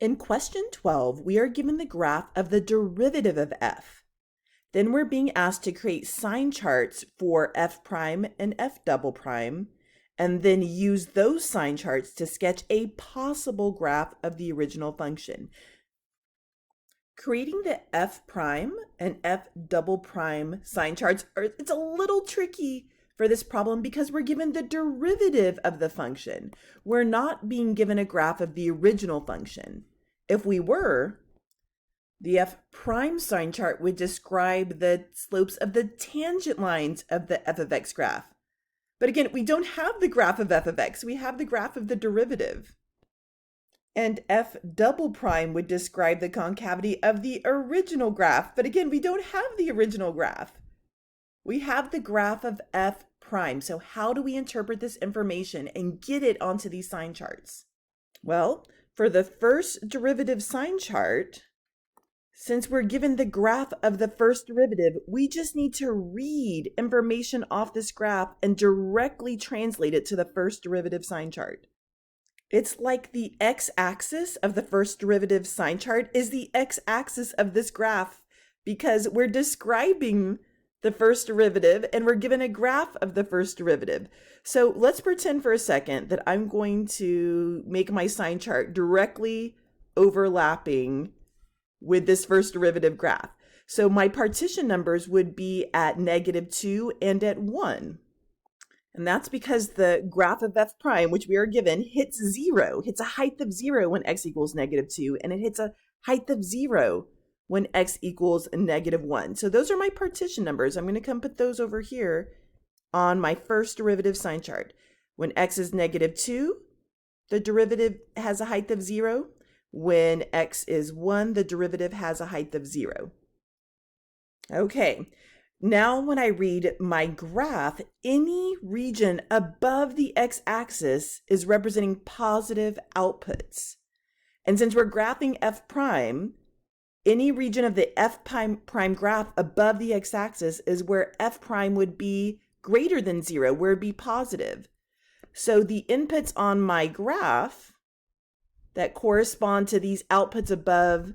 In question 12, we are given the graph of the derivative of f. Then we're being asked to create sign charts for f prime and f double prime, and then use those sign charts to sketch a possible graph of the original function. Creating the f prime and f double prime sign charts, it's a little tricky for this problem because we're given the derivative of the function. We're not being given a graph of the original function. If we were, the f prime sign chart would describe the slopes of the tangent lines of the f of x graph. But again, we don't have the graph of f of x, we have the graph of the derivative. And f double prime would describe the concavity of the original graph, but again, we don't have the original graph. We have the graph of f prime, so how do we interpret this information and get it onto these sign charts? Well, for the first derivative sign chart, since we're given the graph of the first derivative, we just need to read information off this graph and directly translate it to the first derivative sign chart. It's like the x-axis of the first derivative sign chart is the x-axis of this graph because we're describing the first derivative and we're given a graph of the first derivative. So let's pretend for a second that I'm going to make my sign chart directly overlapping with this first derivative graph. So my partition numbers would be at -2 and at 1. And that's because the graph of f prime, which we are given, hits 0, hits a height of 0 when x equals -2, and it hits a height of 0 when x equals -1. So those are my partition numbers. I'm going to come put those over here on my first derivative sign chart. When x is -2, the derivative has a height of 0. When x is 1, the derivative has a height of 0. Okay, now when I read my graph, any region above the x-axis is representing positive outputs. And since we're graphing f prime, any region of the f prime graph above the x-axis is where f prime would be greater than 0, where it'd be positive. So the inputs on my graph that correspond to these outputs above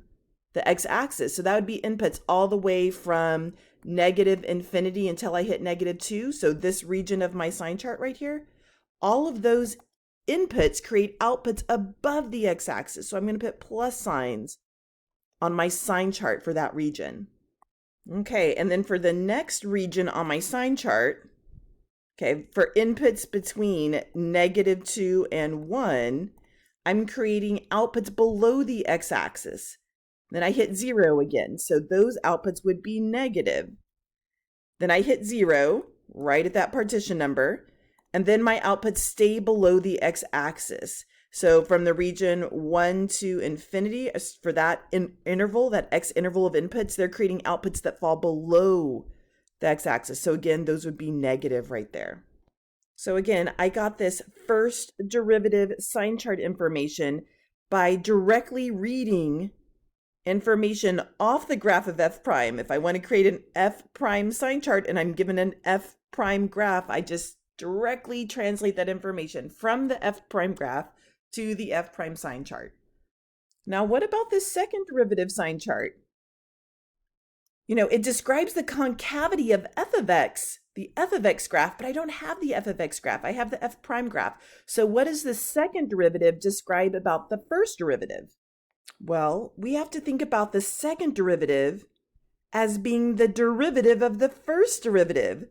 the x-axis. So that would be inputs all the way from -infinity until I hit -2. So this region of my sign chart right here, all of those inputs create outputs above the x-axis. So I'm going to put plus signs on my sign chart for that region. Okay, and then for the next region on my sign chart, okay, for inputs between -2 and 1, I'm creating outputs below the x-axis. Then I hit 0 again, so those outputs would be negative. Then I hit 0, right at that partition number, and then my outputs stay below the x-axis. So from the region 1 to infinity, for that interval, that x interval of inputs, they're creating outputs that fall below the x-axis. So again, those would be negative right there. So again, I got this first derivative sign chart information by directly reading information off the graph of f prime. If I want to create an f prime sign chart and I'm given an f prime graph, I just directly translate that information from the f prime graph to the f prime sign chart. Now, what about this second derivative sign chart? You know, it describes the concavity of f of x, the f of x graph, but I don't have the f of x graph. I have the f prime graph. So what does the second derivative describe about the first derivative? Well, we have to think about the second derivative as being the derivative of the first derivative.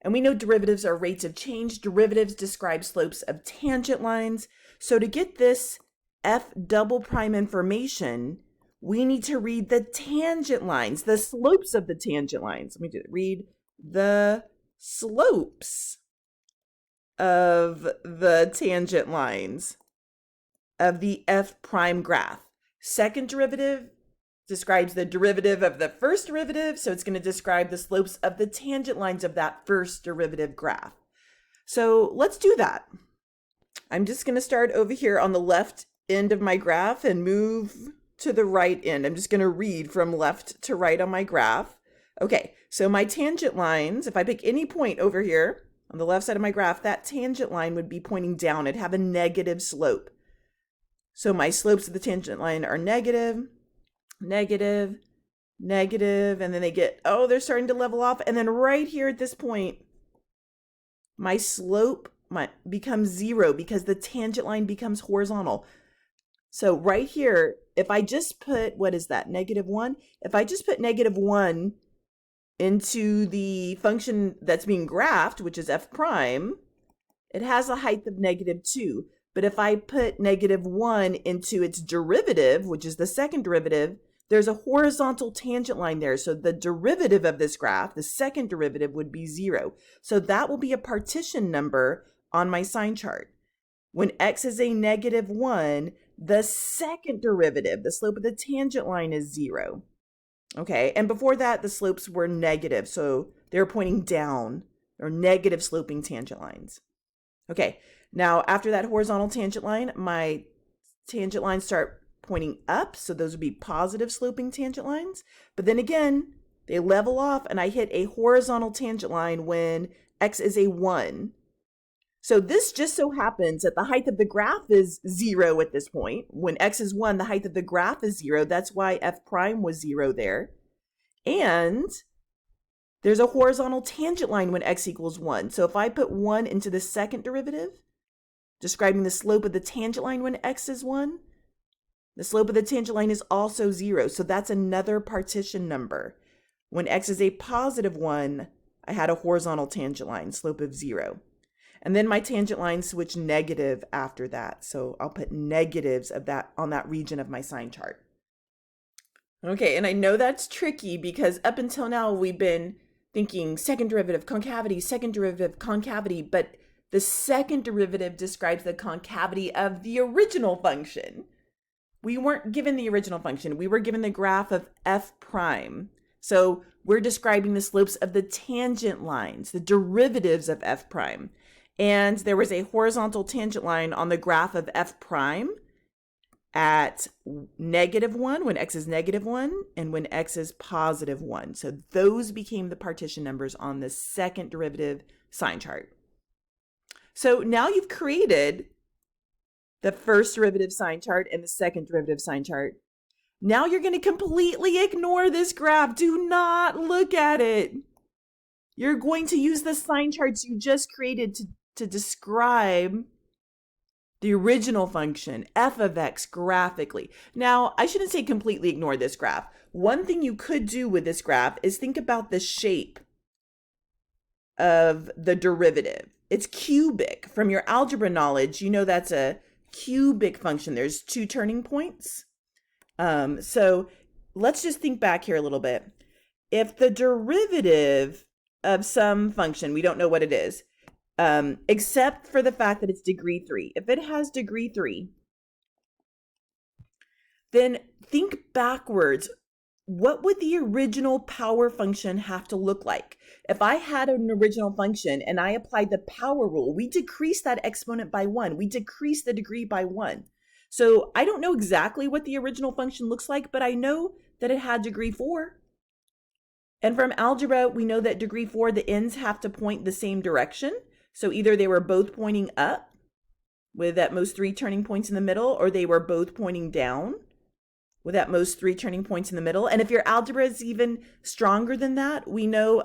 And we know derivatives are rates of change. Derivatives describe slopes of tangent lines. So to get this f double prime information, we need to read the tangent lines, the slopes of the tangent lines. Let me read the slopes of the tangent lines of the f prime graph. Second derivative describes the derivative of the first derivative, so it's going to describe the slopes of the tangent lines of that first derivative graph. So let's do that. I'm just going to start over here on the left end of my graph and move to the right end. I'm just going to read from left to right on my graph. Okay, so my tangent lines, if I pick any point over here on the left side of my graph, that tangent line would be pointing down. It'd have a negative slope. So my slopes of the tangent line are negative, negative, negative, and then they're starting to level off. And then right here at this point, my slope becomes 0 because the tangent line becomes horizontal. So right here, if I just put, what is that, -1? If I just put -1 into the function that's being graphed, which is f prime, it has a height of -2. But if I put -1 into its derivative, which is the second derivative, there's a horizontal tangent line there. So the derivative of this graph, the second derivative, would be 0. So that will be a partition number on my sign chart. When x is a -1, the second derivative, the slope of the tangent line, is 0. Okay, and before that, the slopes were negative, so they're pointing down, or negative sloping tangent lines. Okay, now after that horizontal tangent line, my tangent lines start pointing up, so those would be positive sloping tangent lines. But then again, they level off, and I hit a horizontal tangent line when x is a 1. So this just so happens that the height of the graph is 0 at this point. When x is 1, the height of the graph is 0. That's why f prime was 0 there. And there's a horizontal tangent line when x equals 1. So if I put 1 into the second derivative, describing the slope of the tangent line when x is 1, the slope of the tangent line is also 0. So that's another partition number. When x is a positive 1, I had a horizontal tangent line, slope of 0. And then my tangent lines switch negative after that. So I'll put negatives of that on that region of my sign chart. Okay, and I know that's tricky because up until now we've been thinking second derivative concavity, but the second derivative describes the concavity of the original function. We weren't given the original function. We were given the graph of f prime. So we're describing the slopes of the tangent lines, the derivatives of f prime. And there was a horizontal tangent line on the graph of f prime at -1 when x is -1 and when x is +1. So those became the partition numbers on the second derivative sign chart. So now you've created the first derivative sign chart and the second derivative sign chart. Now you're going to completely ignore this graph. Do not look at it. You're going to use the sign charts you just created to describe the original function, f of x, graphically. Now, I shouldn't say completely ignore this graph. One thing you could do with this graph is think about the shape of the derivative. It's cubic. From your algebra knowledge, you know that's a cubic function. There's 2 turning points. So let's just think back here a little bit. If the derivative of some function, we don't know what it is, except for the fact that it's degree 3. If it has degree 3, then think backwards. What would the original power function have to look like? If I had an original function and I applied the power rule, we decrease that exponent by 1. We decrease the degree by 1. So I don't know exactly what the original function looks like, but I know that it had degree 4. And from algebra, we know that degree 4, the ends have to point the same direction. So either they were both pointing up with at most 3 turning points in the middle, or they were both pointing down with at most 3 turning points in the middle. And if your algebra is even stronger than that, we know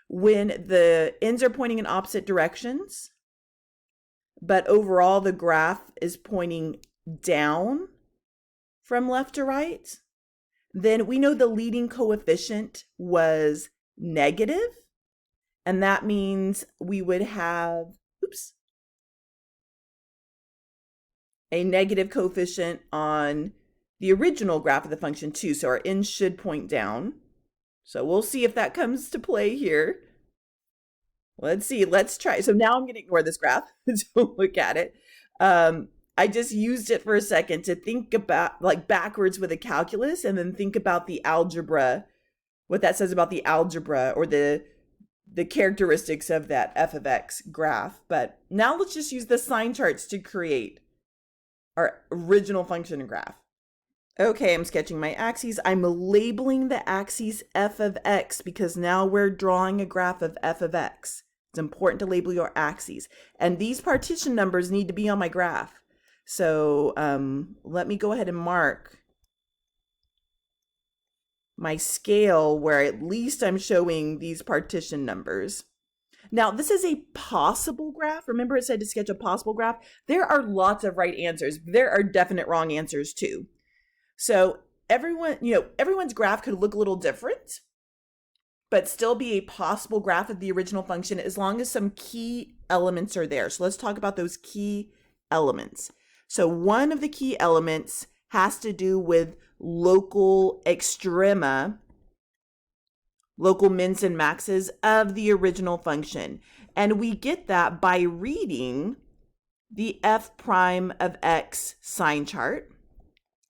when the ends are pointing in opposite directions, but overall the graph is pointing down from left to right, then we know the leading coefficient was negative. And that means we would have, a negative coefficient on the original graph of the function too. So our ends should point down. So we'll see if that comes to play here. Let's see, let's try. So now I'm going to ignore this graph. Don't look at it. I just used it for a second to think about like backwards with a calculus and then think about the algebra, what that says about the algebra or the characteristics of that f of x graph. But now let's just use the sign charts to create our original function graph. Okay, I'm sketching my axes. I'm labeling the axes f of x because now we're drawing a graph of f of x. It's important to label your axes. And these partition numbers need to be on my graph. So let me go ahead and mark my scale where at least I'm showing these partition numbers. Now, this is a possible graph. Remember it said to sketch a possible graph? There are lots of right answers. There are definite wrong answers too. So everyone's graph could look a little different, but still be a possible graph of the original function as long as some key elements are there. So let's talk about those key elements. So one of the key elements has to do with local extrema, local mins and maxes of the original function. And we get that by reading the f prime of x sign chart.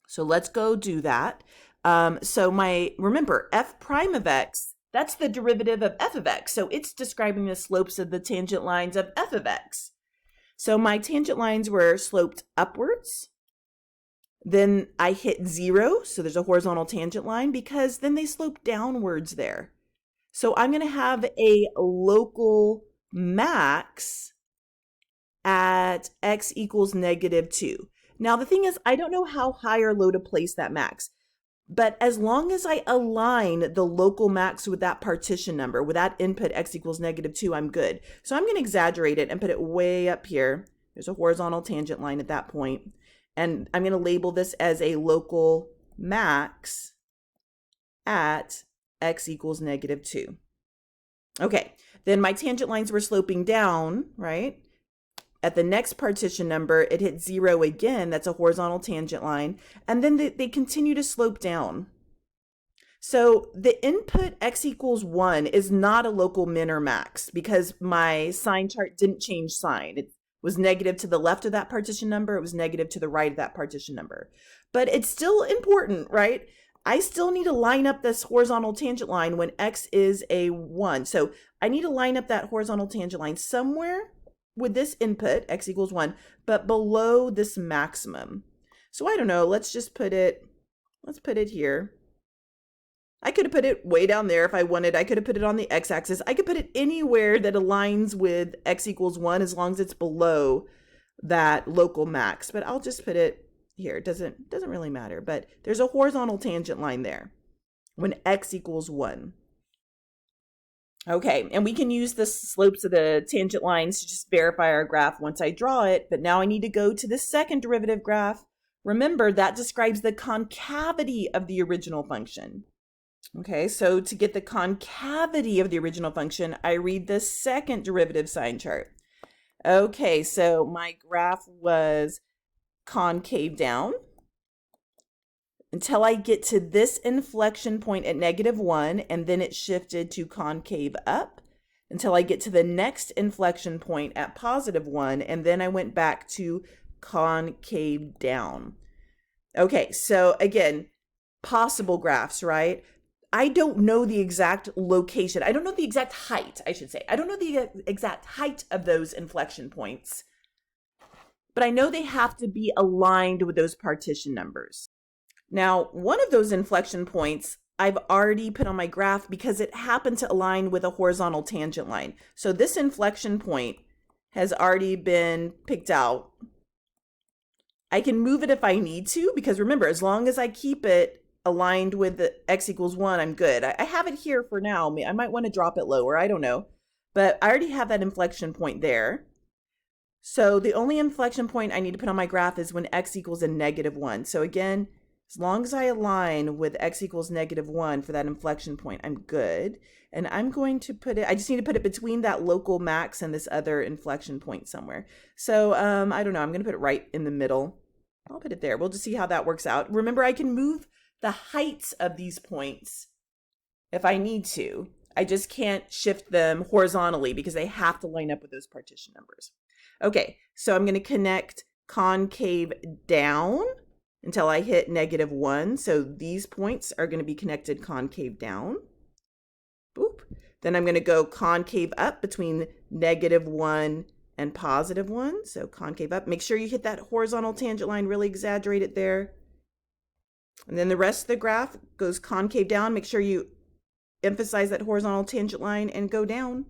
So let's go do that. Remember, f prime of x, that's the derivative of f of x. So it's describing the slopes of the tangent lines of f of x. So my tangent lines were sloped upwards. Then I hit 0, so there's a horizontal tangent line, because then they slope downwards there. So I'm going to have a local max at x equals -2. Now the thing is, I don't know how high or low to place that max, but as long as I align the local max with that partition number, with that input x equals -2, I'm good. So I'm going to exaggerate it and put it way up here. There's a horizontal tangent line at that point. And I'm going to label this as a local max at x equals -2. Okay, then my tangent lines were sloping down, right? At the next partition number, it hit 0 again. That's a horizontal tangent line. And then they continue to slope down. So the input x equals 1 is not a local min or max because my sign chart didn't change sign. It was negative to the left of that partition number. It was negative to the right of that partition number. But it's still important, right? I still need to line up this horizontal tangent line when x is a 1. So I need to line up that horizontal tangent line somewhere with this input, x equals 1, but below this maximum. So I don't know, let's put it here. I could have put it way down there if I wanted. I could have put it on the x-axis. I could put it anywhere that aligns with x equals 1 as long as it's below that local max. But I'll just put it here. It doesn't really matter. But there's a horizontal tangent line there when x equals 1. Okay, and we can use the slopes of the tangent lines to just verify our graph once I draw it. But now I need to go to the second derivative graph. Remember, that describes the concavity of the original function. Okay, so to get the concavity of the original function, I read the second derivative sign chart. Okay, so my graph was concave down until I get to this inflection point at -1, and then it shifted to concave up until I get to the next inflection point at +1, and then I went back to concave down. Okay, so again, possible graphs, right? I don't know the exact location. I don't know the exact height, I should say. I don't know the exact height of those inflection points, but I know they have to be aligned with those partition numbers. Now, one of those inflection points I've already put on my graph because it happened to align with a horizontal tangent line. So this inflection point has already been picked out. I can move it if I need to, because remember, as long as I keep it aligned with the x equals 1, I'm good. I have it here for now. I might want to drop it lower. I don't know. But I already have that inflection point there. So the only inflection point I need to put on my graph is when x equals a -1. So again, as long as I align with x equals -1 for that inflection point, I'm good. And I'm going to put it, I just need to put it between that local max and this other inflection point somewhere. So I don't know, I'm going to put it right in the middle. I'll put it there. We'll just see how that works out. Remember, I can move the heights of these points if I need to. I just can't shift them horizontally because they have to line up with those partition numbers. Okay, so I'm going to connect concave down until I hit -1. So these points are going to be connected concave down. Boop. Then I'm going to go concave up between -1 and +1. So concave up. Make sure you hit that horizontal tangent line, really exaggerate it there. And then the rest of the graph goes concave down. Make sure you emphasize that horizontal tangent line and go down.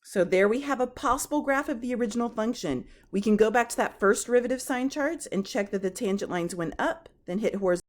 So there we have a possible graph of the original function. We can go back to that first derivative sign charts and check that the tangent lines went up, then hit horizontal